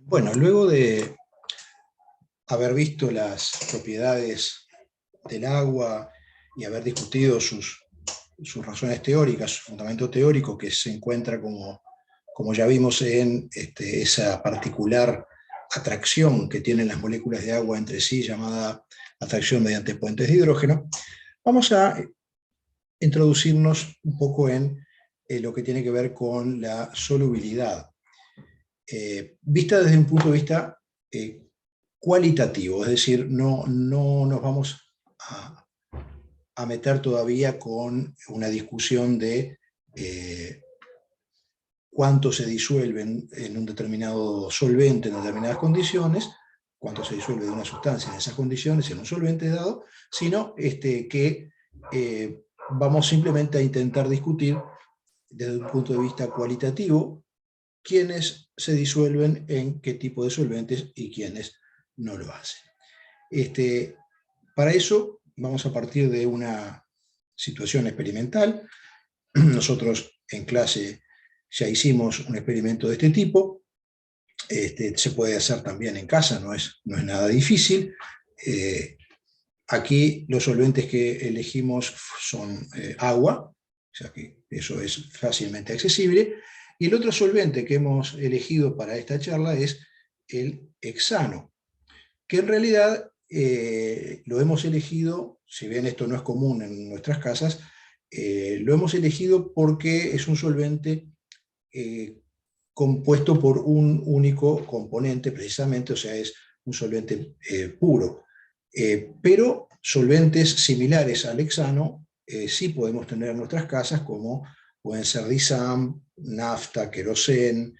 Bueno, luego de haber visto las propiedades del agua y haber discutido sus razones teóricas, su fundamento teórico, que se encuentra, como ya vimos, en esa particular atracción que tienen las moléculas de agua entre sí, llamada atracción mediante puentes de hidrógeno, vamos a introducirnos un poco en lo que tiene que ver con la solubilidad. Vista desde un punto de vista cualitativo, es decir, no nos vamos a meter todavía con una discusión de cuánto se disuelve en un determinado solvente en determinadas condiciones, cuánto se disuelve de una sustancia en esas condiciones en un solvente dado, sino que vamos simplemente a intentar discutir desde un punto de vista cualitativo quiénes se disuelven en qué tipo de solventes y quiénes no lo hacen. Para eso vamos a partir de una situación experimental. Nosotros en clase ya hicimos un experimento de este tipo. Se puede hacer también en casa, no es nada difícil. Aquí los solventes que elegimos son agua, o sea que eso es fácilmente accesible. Y el otro solvente que hemos elegido para esta charla es el hexano, que en realidad lo hemos elegido, si bien esto no es común en nuestras casas, lo hemos elegido porque es un solvente compuesto por un único componente, precisamente, o sea, es un solvente puro. Pero solventes similares al hexano sí podemos tener en nuestras casas, como pueden ser disam, nafta, querosén,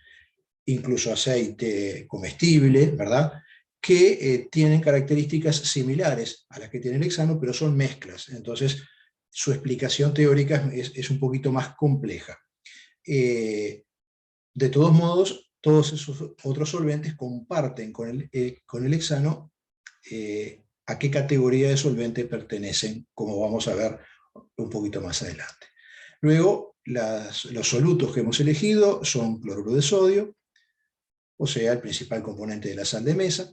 incluso aceite comestible, ¿verdad?, que tienen características similares a las que tiene el hexano, pero son mezclas. Entonces, su explicación teórica es un poquito más compleja. De todos modos, todos esos otros solventes comparten con el hexano a qué categoría de solvente pertenecen, como vamos a ver un poquito más adelante. Luego, los solutos que hemos elegido son cloruro de sodio, o sea, el principal componente de la sal de mesa,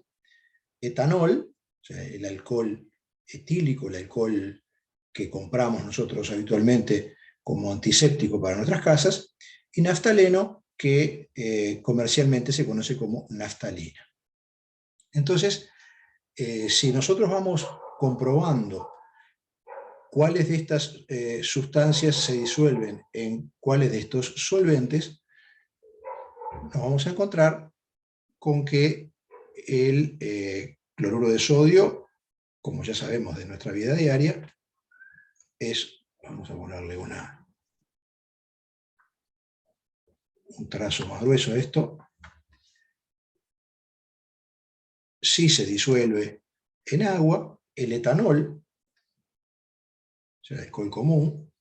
etanol, o sea, el alcohol etílico, el alcohol que compramos nosotros habitualmente como antiséptico para nuestras casas, y naftaleno, que comercialmente se conoce como naftalina. Entonces, si nosotros vamos comprobando cuáles de estas sustancias se disuelven en cuáles de estos solventes, nos vamos a encontrar con que el cloruro de sodio, como ya sabemos de nuestra vida diaria, vamos a ponerle un trazo más grueso a esto, sí se disuelve en agua. El etanol, o sea, el alcohol común,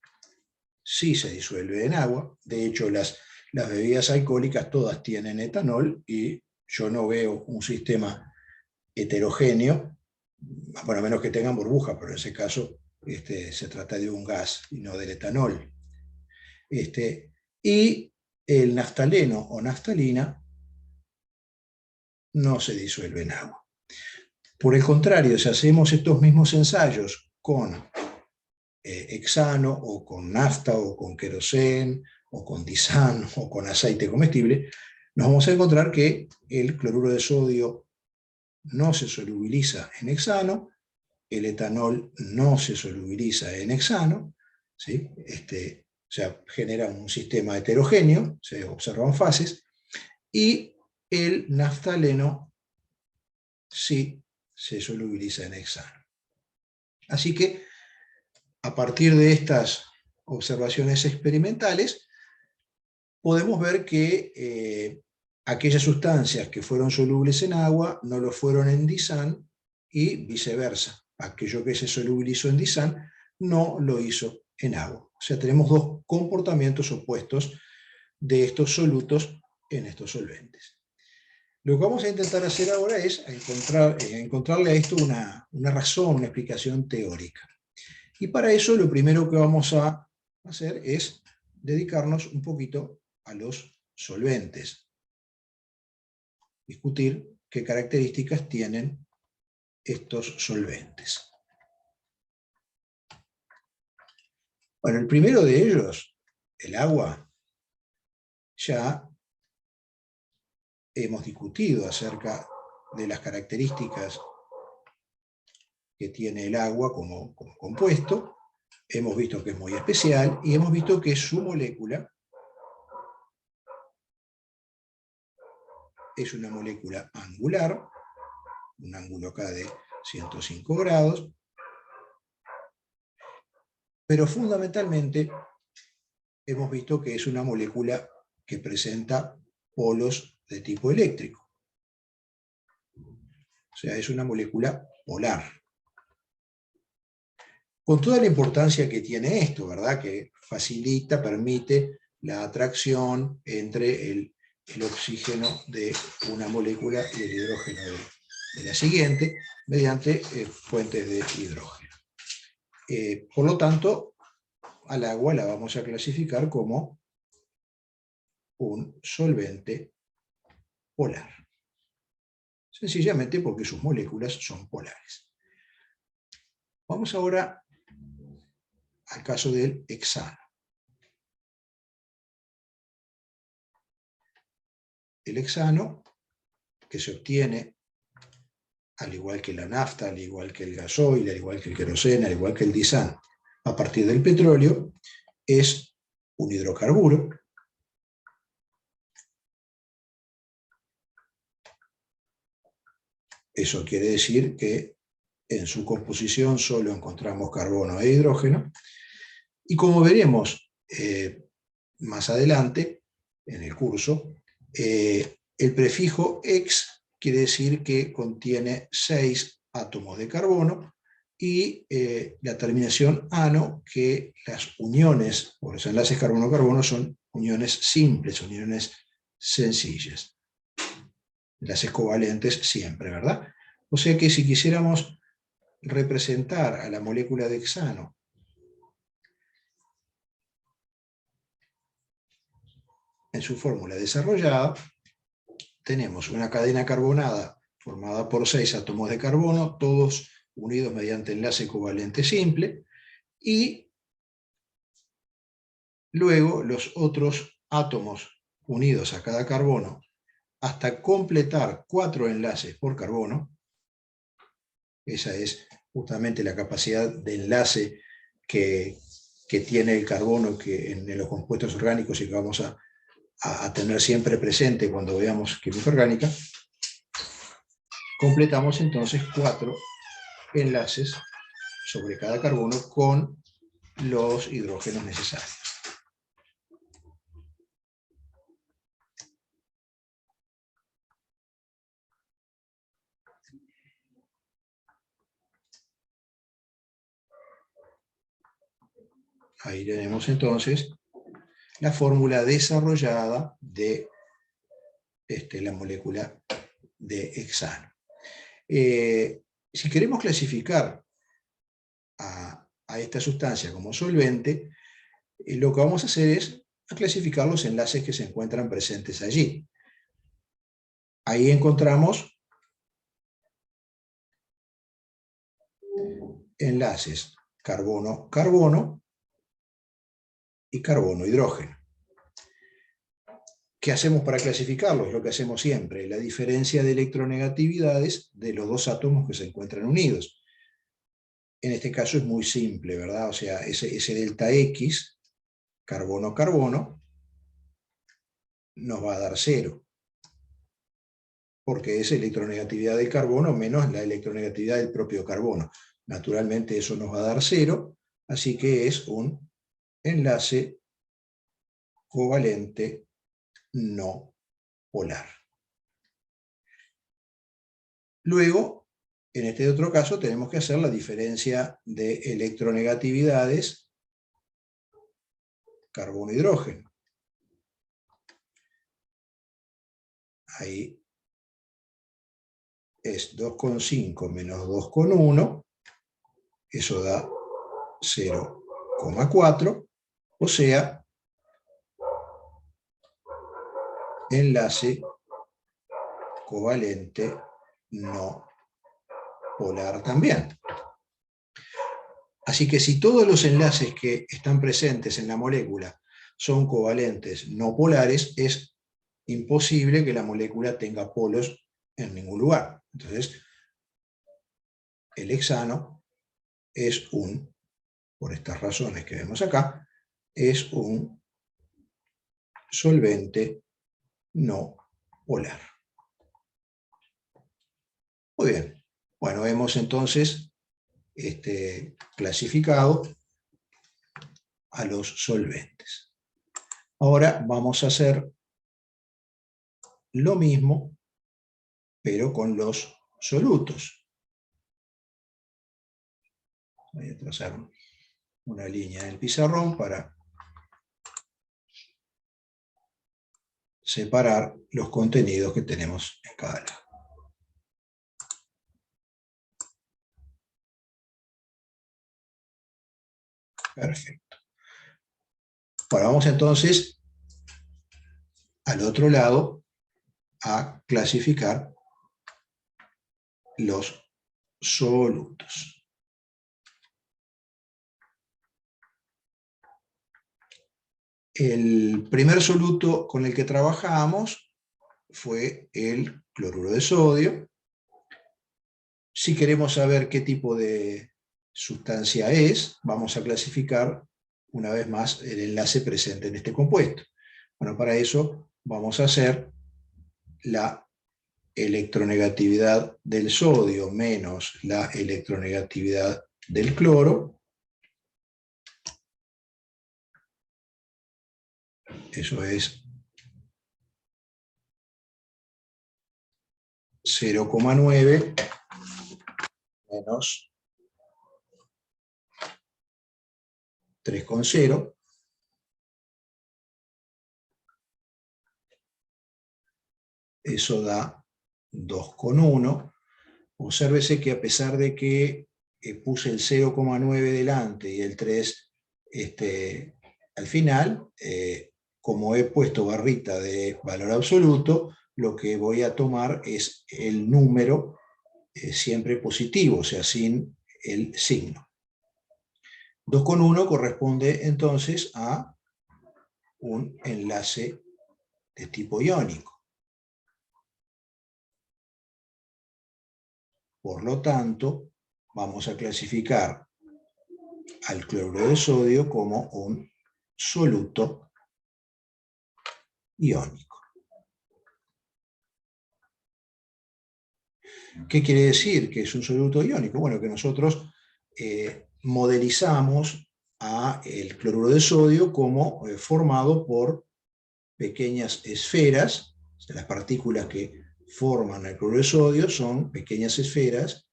sí se disuelve en agua. De hecho, las bebidas alcohólicas todas tienen etanol y yo no veo un sistema heterogéneo, bueno, a menos que tengan burbuja, pero en ese caso se trata de un gas y no del etanol. Y el naftaleno o naftalina no se disuelve en agua. Por el contrario, si hacemos estos mismos ensayos con hexano o con nafta o con querosén o con disán o con aceite comestible, nos vamos a encontrar que el cloruro de sodio no se solubiliza en hexano, el etanol no se solubiliza en hexano, ¿sí? O sea, genera un sistema heterogéneo, se observan fases, y el naftaleno sí se solubiliza en hexano. Así que, a partir de estas observaciones experimentales, podemos ver que aquellas sustancias que fueron solubles en agua no lo fueron en disán y viceversa. Aquello que se solubilizó en disán no lo hizo en agua. O sea, tenemos dos comportamientos opuestos de estos solutos en estos solventes. Lo que vamos a intentar hacer ahora es encontrarle a esto una razón, una explicación teórica. Y para eso lo primero que vamos a hacer es dedicarnos un poquito a los solventes. discutir qué características tienen estos solventes. Bueno, el primero de ellos, el agua, ya hemos discutido acerca de las características que tiene el agua como compuesto. Hemos visto que es muy especial y hemos visto que su molécula es una molécula angular, un ángulo acá de 105 grados, pero fundamentalmente hemos visto que es una molécula que presenta polos de tipo eléctrico. O sea, es una molécula polar. Con toda la importancia que tiene esto, ¿verdad? Que facilita, permite la atracción entre el oxígeno de una molécula y el hidrógeno de la siguiente, mediante fuentes de hidrógeno. Por lo tanto, al agua la vamos a clasificar como un solvente polar. Sencillamente porque sus moléculas son polares. Vamos ahora al caso del hexano. El hexano, que se obtiene, al igual que la nafta, al igual que el gasoil, al igual que el queroseno, al igual que el disán, a partir del petróleo, es un hidrocarburo Eso quiere decir que en su composición solo encontramos carbono e hidrógeno. Y como veremos más adelante en el curso, el prefijo ex quiere decir que contiene 6 átomos de carbono y la terminación ano, que las uniones, o los enlaces carbono-carbono son uniones simples, uniones sencillas. Enlaces covalentes siempre, ¿verdad? O sea que si quisiéramos representar a la molécula de hexano en su fórmula desarrollada, tenemos una cadena carbonada formada por 6 átomos de carbono, todos unidos mediante enlace covalente simple, y luego los otros átomos unidos a cada carbono hasta completar 4 enlaces por carbono. Esa es justamente la capacidad de enlace que tiene el carbono en los compuestos orgánicos y que vamos a tener siempre presente cuando veamos química orgánica. Completamos entonces 4 enlaces sobre cada carbono con los hidrógenos necesarios. Ahí tenemos entonces la fórmula desarrollada de la molécula de hexano. Si queremos clasificar a esta sustancia como solvente, lo que vamos a hacer es clasificar los enlaces que se encuentran presentes allí. Ahí encontramos enlaces carbono-carbono y carbono-hidrógeno. ¿Qué hacemos para clasificarlos? Es lo que hacemos siempre, la diferencia de electronegatividades de los dos átomos que se encuentran unidos. En este caso es muy simple, ¿verdad? O sea, ese delta X, carbono-carbono, nos va a dar 0, porque es electronegatividad del carbono menos la electronegatividad del propio carbono. Naturalmente eso nos va a dar 0, así que es un enlace covalente no polar. Luego, en este otro caso, tenemos que hacer la diferencia de electronegatividades carbono-hidrógeno. Ahí es 2,5 menos 2,1, eso da 0,4, o sea, enlace covalente no polar también. Así que si todos los enlaces que están presentes en la molécula son covalentes no polares, es imposible que la molécula tenga polos en ningún lugar. Entonces, el hexano es por estas razones que vemos acá, es un solvente no polar. Muy bien. Bueno, hemos entonces clasificado a los solventes. Ahora vamos a hacer lo mismo, pero con los solutos. Voy a trazar una línea en el pizarrón para separar los contenidos que tenemos en cada lado. Perfecto. Bueno, vamos entonces al otro lado a clasificar los solutos. El primer soluto con el que trabajamos fue el cloruro de sodio. Si queremos saber qué tipo de sustancia es, vamos a clasificar una vez más el enlace presente en este compuesto. Bueno, para eso vamos a hacer la electronegatividad del sodio menos la electronegatividad del cloro. Eso es 0,9 menos 3,0. Eso da 2,1. Obsérvese que a pesar de que puse el 0,9 delante y el 3 al final, como he puesto barrita de valor absoluto, lo que voy a tomar es el número siempre positivo, o sea, sin el signo. 2,1 corresponde entonces a un enlace de tipo iónico. Por lo tanto, vamos a clasificar al cloruro de sodio como un soluto iónico. ¿Qué quiere decir que es un soluto iónico? Bueno, que nosotros modelizamos el cloruro de sodio como formado por pequeñas esferas. O sea, las partículas que forman el cloruro de sodio son pequeñas esferas,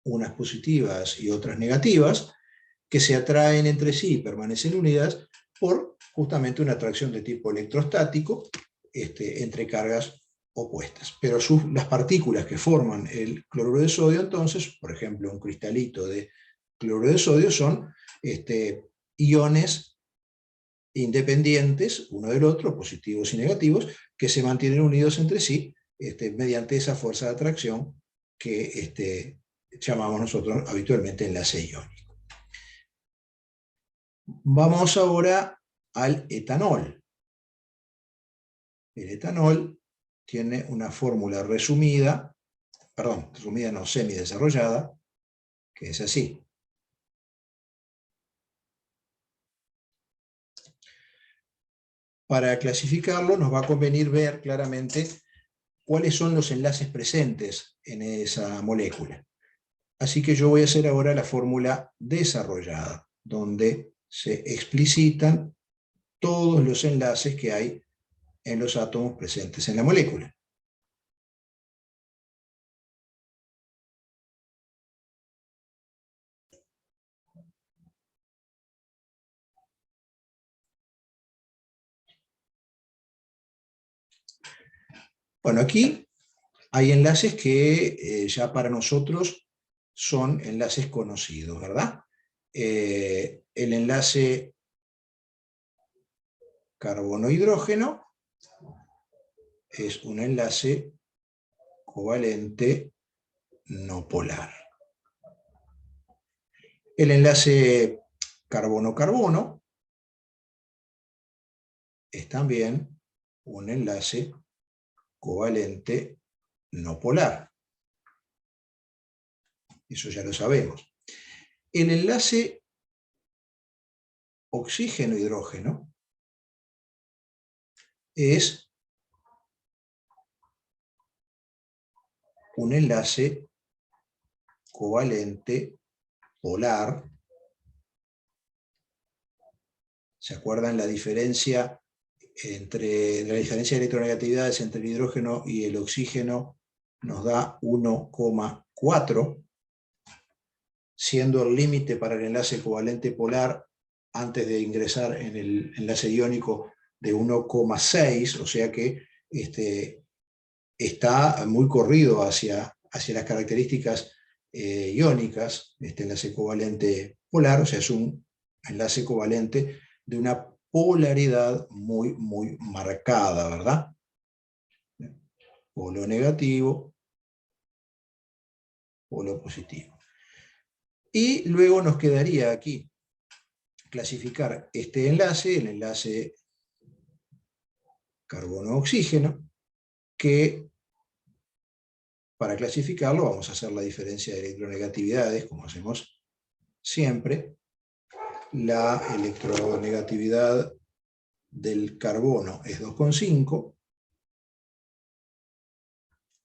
unas positivas y otras negativas, que se atraen entre sí y permanecen unidas por justamente una atracción de tipo electrostático entre cargas opuestas. Pero las partículas que forman el cloruro de sodio, entonces, por ejemplo, un cristalito de cloruro de sodio son iones independientes uno del otro, positivos y negativos, que se mantienen unidos entre sí mediante esa fuerza de atracción que llamamos nosotros habitualmente enlace iónico. Vamos ahora al etanol. El etanol tiene una fórmula resumida, resumida no, semidesarrollada, que es así. Para clasificarlo nos va a convenir ver claramente cuáles son los enlaces presentes en esa molécula. Así que yo voy a hacer ahora la fórmula desarrollada, donde se explicitan todos los enlaces que hay en los átomos presentes en la molécula. Bueno, aquí hay enlaces que ya para nosotros son enlaces conocidos, ¿verdad? El enlace carbono-hidrógeno es un enlace covalente no polar. El enlace carbono-carbono es también un enlace covalente no polar. Eso ya lo sabemos. El enlace oxígeno-hidrógeno es un enlace covalente polar. ¿Se acuerdan la diferencia de electronegatividades entre el hidrógeno y el oxígeno? Nos da 1,4, siendo el límite para el enlace covalente polar antes de ingresar en el enlace iónico de 1,6, o sea que está muy corrido hacia las características iónicas, este enlace covalente polar, o sea, es un enlace covalente de una polaridad muy, muy marcada, ¿verdad? Polo negativo, polo positivo. Y luego nos quedaría aquí clasificar este enlace, el enlace carbono-oxígeno, que para clasificarlo vamos a hacer la diferencia de electronegatividades, como hacemos siempre. La electronegatividad del carbono es 2,5,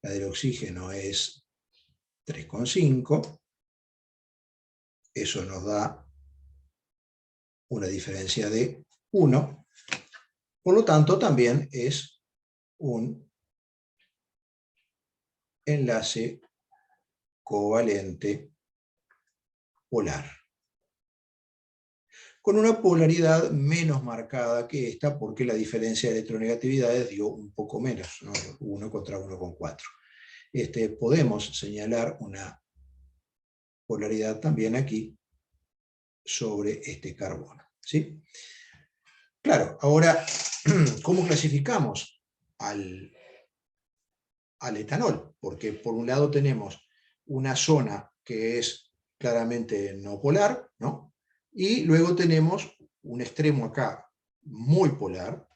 la del oxígeno es 3,5, eso nos da una diferencia de 1, por lo tanto también es un enlace covalente polar, con una polaridad menos marcada que esta, porque la diferencia de electronegatividades dio un poco menos, ¿no? 1 contra 1,4. Podemos señalar una polaridad también aquí sobre este carbono, ¿sí? Claro, ahora, ¿cómo clasificamos al etanol? Porque por un lado tenemos una zona que es claramente no polar, ¿no? Y luego tenemos un extremo acá muy polar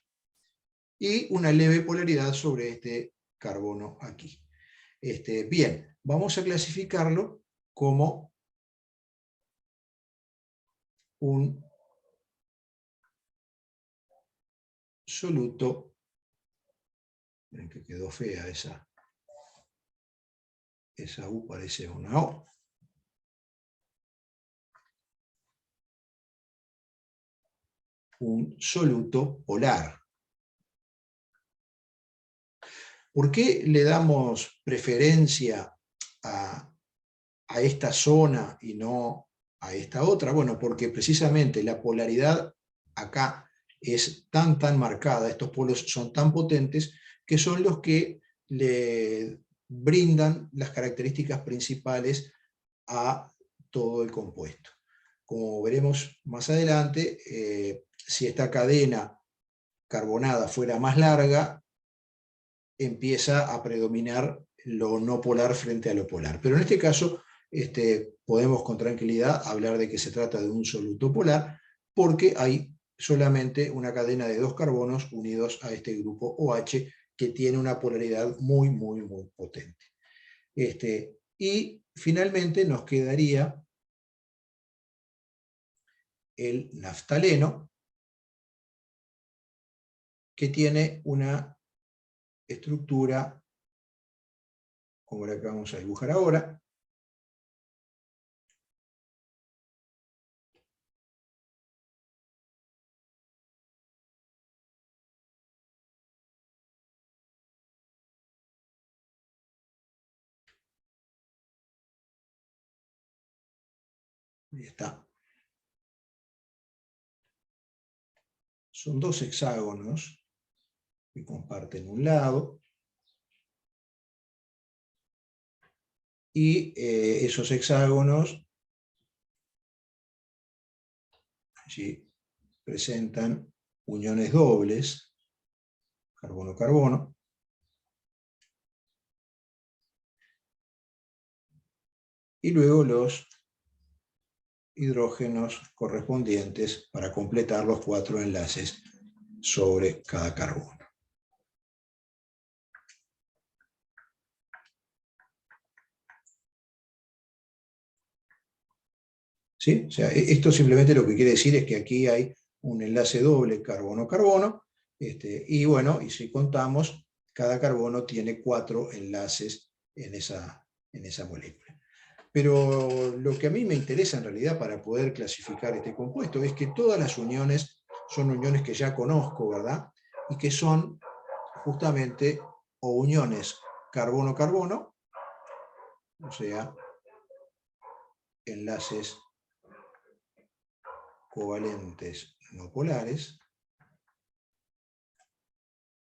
y una leve polaridad sobre este carbono aquí. Bien, vamos a clasificarlo como un soluto. Miren que quedó fea esa U, parece una O. Un soluto polar. ¿Por qué le damos preferencia a esta zona y no a esta otra? Bueno, porque precisamente la polaridad acá es tan marcada, estos polos son tan potentes, que son los que le brindan las características principales a todo el compuesto. Como veremos más adelante, si esta cadena carbonada fuera más larga, empieza a predominar lo no polar frente a lo polar. Pero en este caso podemos con tranquilidad hablar de que se trata de un soluto polar, porque hay solamente una cadena de 2 carbonos unidos a este grupo OH que tiene una polaridad muy, muy, muy potente. Y finalmente nos quedaría el naftaleno, que tiene una estructura como la que vamos a dibujar ahora. Ahí está. Son 2 hexágonos que comparten un lado. Y esos hexágonos allí presentan uniones dobles, carbono-carbono, y luego los hidrógenos correspondientes para completar los 4 enlaces sobre cada carbono. ¿Sí? O sea, esto simplemente lo que quiere decir es que aquí hay un enlace doble carbono-carbono, y bueno, y si contamos, cada carbono tiene 4 enlaces en esa molécula. Pero lo que a mí me interesa en realidad para poder clasificar este compuesto es que todas las uniones son uniones que ya conozco, ¿verdad? Y que son justamente o uniones carbono-carbono, o sea, enlaces covalentes no polares,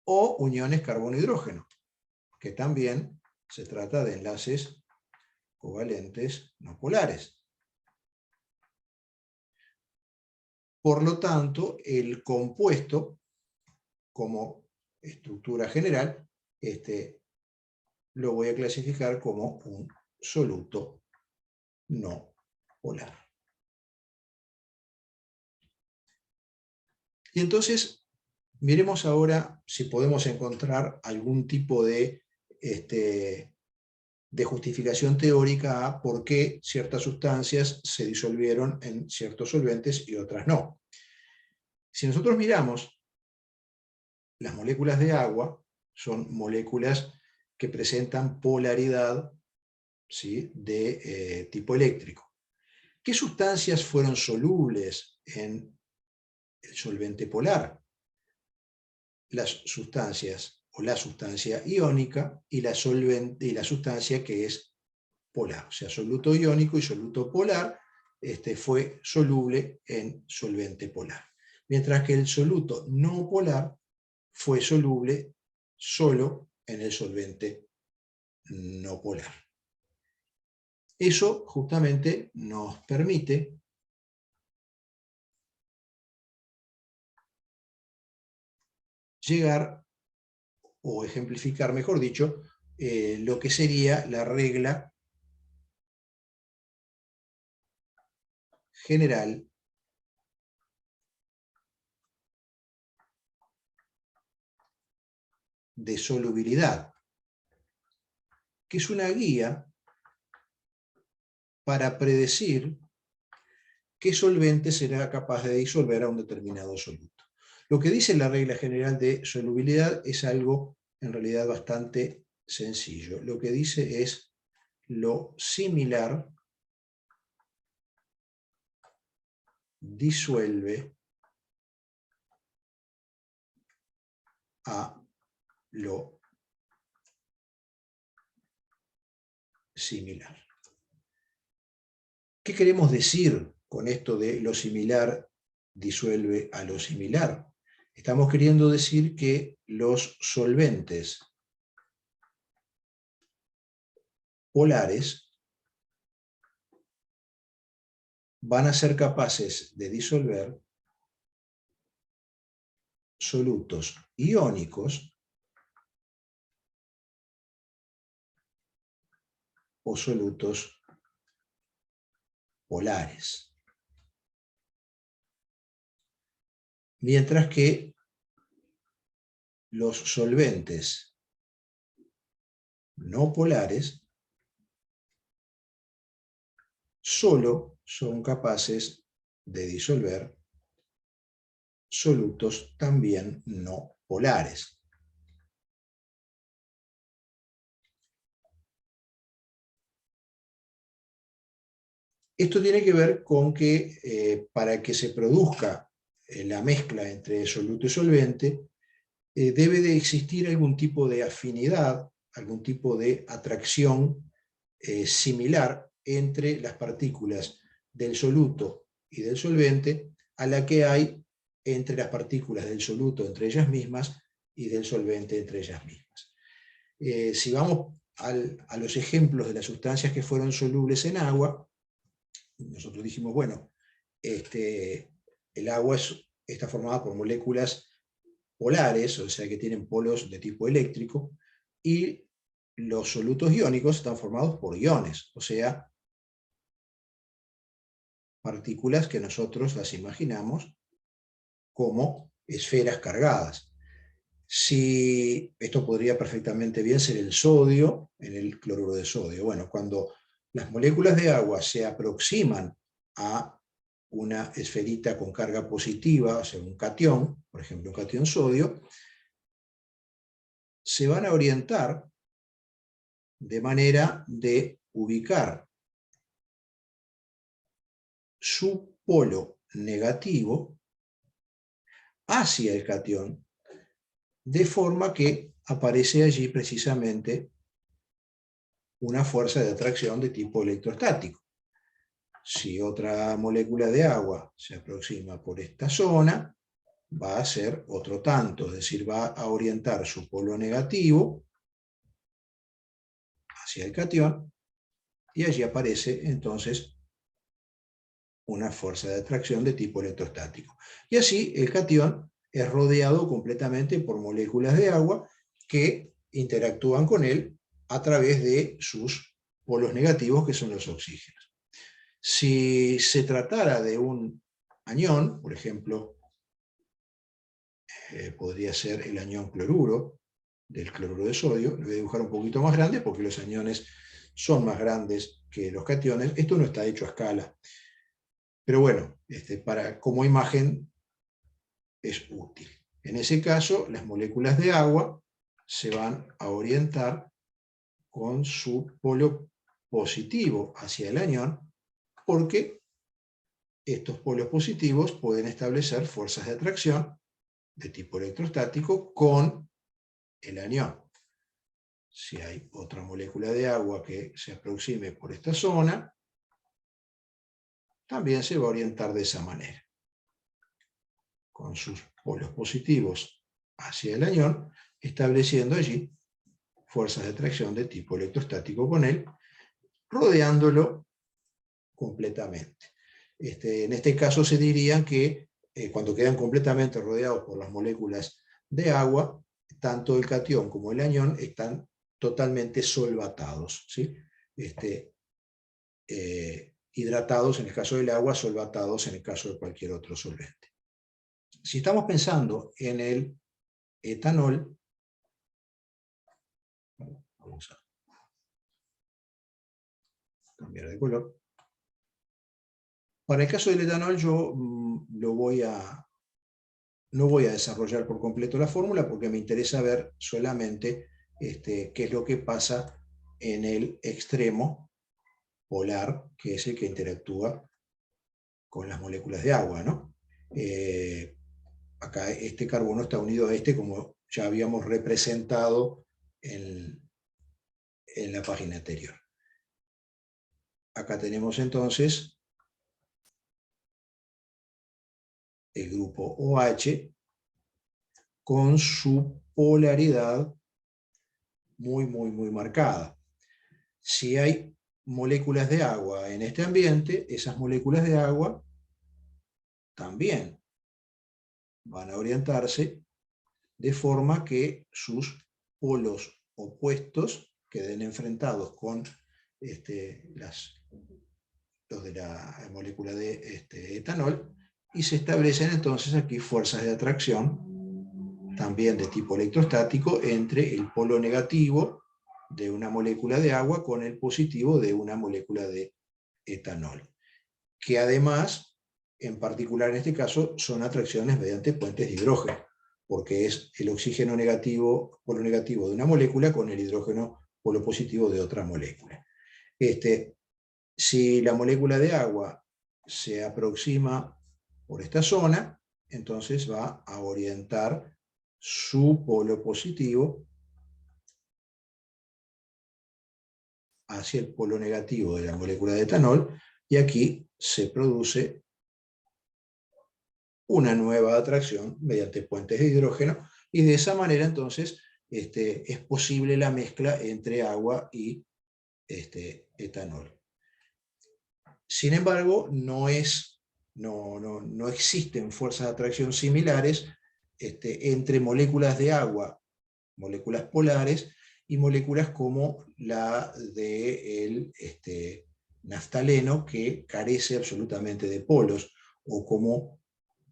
o uniones carbono-hidrógeno, que también se trata de enlaces covalentes no polares. Por lo tanto, el compuesto, como estructura general, lo voy a clasificar como un soluto no polar. Y entonces, miremos ahora si podemos encontrar algún tipo de justificación teórica a por qué ciertas sustancias se disolvieron en ciertos solventes y otras no. Si nosotros miramos, las moléculas de agua son moléculas que presentan polaridad, ¿sí?, de tipo eléctrico. ¿Qué sustancias fueron solubles en el solvente polar? Las sustancias, o la sustancia iónica y la sustancia que es polar, o sea, soluto iónico y soluto polar fue soluble en solvente polar. Mientras que el soluto no polar fue soluble solo en el solvente no polar. Eso justamente nos permite llegar, o ejemplificar, mejor dicho, lo que sería la regla general de solubilidad, que es una guía para predecir qué solvente será capaz de disolver a un determinado soluto. Lo que dice la regla general de solubilidad es algo en realidad bastante sencillo. Lo que dice es lo similar disuelve a lo similar. ¿Qué queremos decir con esto de lo similar disuelve a lo similar? Estamos queriendo decir que los solventes polares van a ser capaces de disolver solutos iónicos o solutos polares. Mientras que los solventes no polares solo son capaces de disolver solutos también no polares. Esto tiene que ver con que para que se produzca la mezcla entre soluto y solvente, debe de existir algún tipo de afinidad, algún tipo de atracción similar entre las partículas del soluto y del solvente a la que hay entre las partículas del soluto entre ellas mismas y del solvente entre ellas mismas. Si vamos a los ejemplos de las sustancias que fueron solubles en agua, nosotros dijimos, bueno, el agua está formada por moléculas polares, o sea que tienen polos de tipo eléctrico, y los solutos iónicos están formados por iones, o sea, partículas que nosotros las imaginamos como esferas cargadas. Si esto podría perfectamente bien ser el sodio en el cloruro de sodio. Bueno, cuando las moléculas de agua se aproximan a una esferita con carga positiva, o sea, un catión, por ejemplo, un catión sodio, se van a orientar de manera de ubicar su polo negativo hacia el catión, de forma que aparece allí precisamente una fuerza de atracción de tipo electrostático. Si otra molécula de agua se aproxima por esta zona, va a ser otro tanto, es decir, va a orientar su polo negativo hacia el catión, y allí aparece entonces una fuerza de atracción de tipo electrostático. Y así el catión es rodeado completamente por moléculas de agua que interactúan con él a través de sus polos negativos, que son los oxígenos. Si se tratara de un anión, por ejemplo, podría ser el anión cloruro, del cloruro de sodio. Lo voy a dibujar un poquito más grande porque los aniones son más grandes que los cationes. Esto no está hecho a escala, pero bueno, como imagen es útil. En ese caso, las moléculas de agua se van a orientar con su polo positivo hacia el anión, porque estos polos positivos pueden establecer fuerzas de atracción de tipo electrostático con el anión. Si hay otra molécula de agua que se aproxime por esta zona, también se va a orientar de esa manera, con sus polos positivos hacia el anión, estableciendo allí fuerzas de atracción de tipo electrostático con él, rodeándolo completamente. En este caso se diría que cuando quedan completamente rodeados por las moléculas de agua, tanto el catión como el anión están totalmente solvatados, ¿sí? Hidratados en el caso del agua, solvatados en el caso de cualquier otro solvente. Si estamos pensando en el etanol, vamos a cambiar de color. Para el caso del etanol yo no voy a desarrollar por completo la fórmula porque me interesa ver solamente qué es lo que pasa en el extremo polar, que es el que interactúa con las moléculas de agua, ¿no? Acá este carbono está unido a como ya habíamos representado en la página anterior. Acá tenemos entonces el grupo OH con su polaridad muy marcada. Si hay moléculas de agua en este ambiente, esas moléculas de agua también van a orientarse de forma que sus polos opuestos queden enfrentados con los de la molécula de etanol, y se establecen entonces aquí fuerzas de atracción también de tipo electrostático entre el polo negativo de una molécula de agua con el positivo de una molécula de etanol, que además, en particular en este caso, son atracciones mediante puentes de hidrógeno, porque es el oxígeno negativo, polo negativo de una molécula con el hidrógeno polo positivo de otra molécula. Si la molécula de agua se aproxima por esta zona, entonces va a orientar su polo positivo hacia el polo negativo de la molécula de etanol, y aquí se produce una nueva atracción mediante puentes de hidrógeno, y de esa manera entonces es posible la mezcla entre agua y etanol. Sin embargo, no existen fuerzas de atracción similares entre moléculas de agua, moléculas polares, y moléculas como la del naftaleno, que carece absolutamente de polos, o como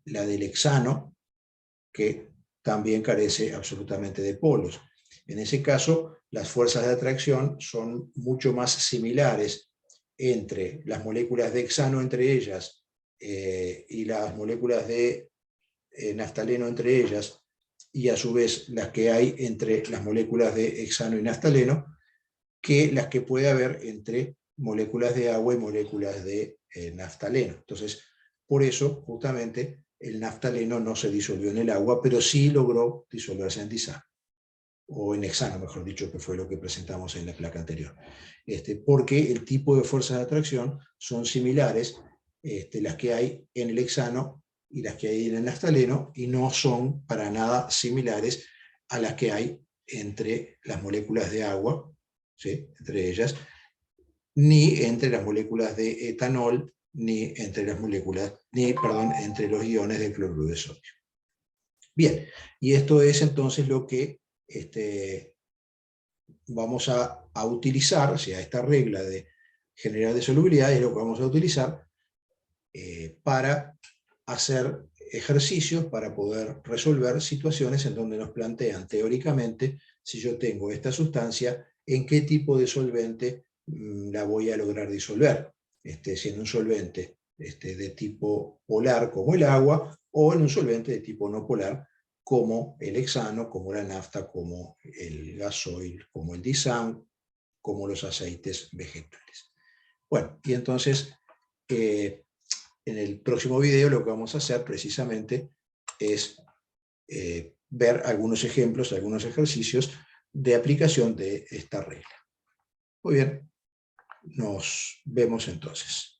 la del hexano, que también carece absolutamente de polos. En ese caso, las fuerzas de atracción son mucho más similares entre las moléculas de hexano entre ellas y las moléculas de naftaleno entre ellas, y a su vez las que hay entre las moléculas de hexano y naftaleno, que las que puede haber entre moléculas de agua y moléculas de naftaleno. Entonces, por eso, justamente, el naftaleno no se disolvió en el agua, pero sí logró disolverse en disano, o en hexano, mejor dicho, que fue lo que presentamos en la placa anterior. Porque el tipo de fuerzas de atracción son similares, las que hay en el hexano y las que hay en el naftaleno, y no son para nada similares a las que hay entre las moléculas de agua, ¿sí?, entre ellas, ni entre las moléculas de etanol, ni entre las moléculas, entre los iones de cloruro de sodio. Bien, y esto es entonces lo que vamos a utilizar, o sea, esta regla de general de solubilidad es lo que vamos a utilizar para hacer ejercicios, para poder resolver situaciones en donde nos plantean teóricamente, si yo tengo esta sustancia, en qué tipo de solvente la voy a lograr disolver. Si en un solvente de tipo polar como el agua, o en un solvente de tipo no polar como el hexano, como la nafta, como el gasoil, como el disan, como los aceites vegetales. Bueno, y entonces en el próximo video lo que vamos a hacer precisamente es ver algunos ejemplos, algunos ejercicios de aplicación de esta regla. Muy bien, nos vemos entonces.